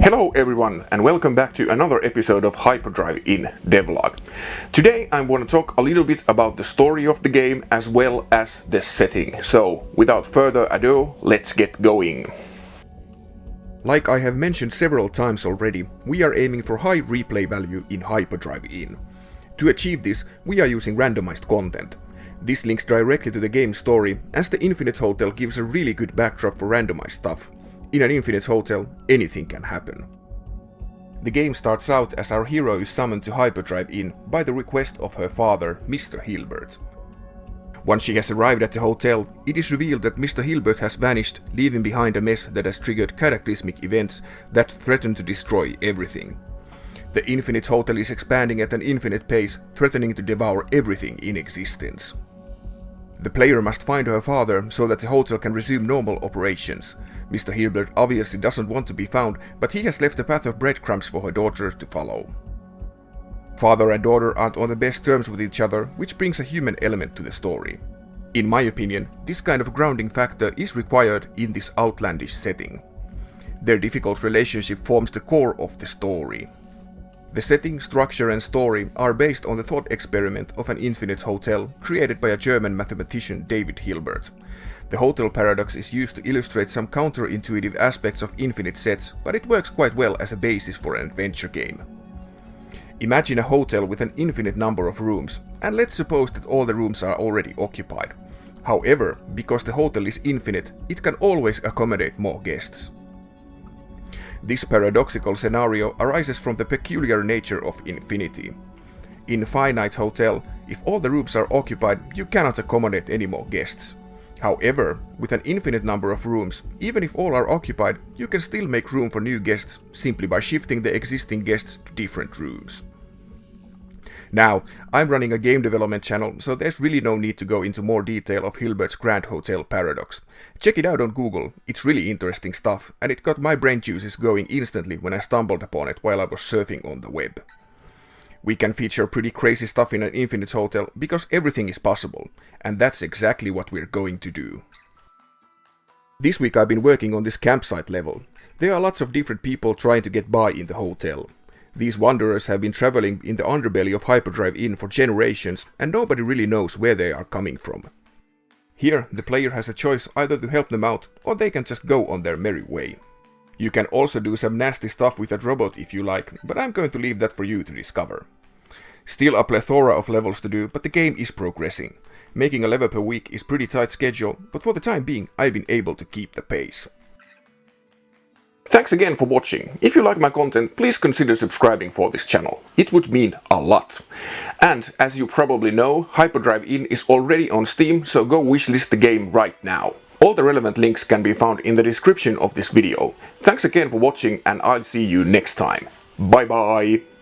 Hello everyone and welcome back to another episode of Hyperdrive Inn Devlog. Today I want to talk a little bit about the story of the game as well as the setting. So without further ado, let's get going. Like I have mentioned several times already, we are aiming for high replay value in Hyperdrive Inn. To achieve this, we are using randomized content. This links directly to the game's story, as the Infinite Hotel gives a really good backdrop for randomized stuff. In an infinite hotel, anything can happen. The game starts out as our hero is summoned to Hyperdrive Inn by the request of her father, Mr. Hilbert. Once she has arrived at the hotel, it is revealed that Mr. Hilbert has vanished, leaving behind a mess that has triggered cataclysmic events that threaten to destroy everything. The Infinite Hotel is expanding at an infinite pace, threatening to devour everything in existence. The player must find her father so that the hotel can resume normal operations. Mr. Hilbert obviously doesn't want to be found, but he has left a path of breadcrumbs for her daughter to follow. Father and daughter aren't on the best terms with each other, which brings a human element to the story. In my opinion, this kind of grounding factor is required in this outlandish setting. Their difficult relationship forms the core of the story. The setting, structure and story are based on the thought experiment of an infinite hotel created by a German mathematician David Hilbert. The hotel paradox is used to illustrate some counterintuitive aspects of infinite sets, but it works quite well as a basis for an adventure game. Imagine a hotel with an infinite number of rooms, and let's suppose that all the rooms are already occupied. However, because the hotel is infinite, it can always accommodate more guests. This paradoxical scenario arises from the peculiar nature of infinity. In a finite hotel, if all the rooms are occupied, you cannot accommodate any more guests. However, with an infinite number of rooms, even if all are occupied, you can still make room for new guests simply by shifting the existing guests to different rooms. Now, I'm running a game development channel, so there's really no need to go into more detail of Hilbert's Grand Hotel paradox. Check it out on Google, it's really interesting stuff, and it got my brain juices going instantly when I stumbled upon it while I was surfing on the web. We can feature pretty crazy stuff in an infinite hotel because everything is possible, and that's exactly what we're going to do. This week I've been working on this campsite level. There are lots of different people trying to get by in the hotel. These wanderers have been traveling in the underbelly of Hyperdrive Inn for generations, and nobody really knows where they are coming from. Here, the player has a choice either to help them out, or they can just go on their merry way. You can also do some nasty stuff with that robot if you like, but I'm going to leave that for you to discover. Still a plethora of levels to do, but the game is progressing. Making a level per week is pretty tight schedule, but for the time being I've been able to keep the pace. Thanks again for watching. If you like my content, please consider subscribing for this channel. It would mean a lot. And as you probably know, Hyperdrive Inn is already on Steam, so go wishlist the game right now. All the relevant links can be found in the description of this video. Thanks again for watching and I'll see you next time. Bye bye!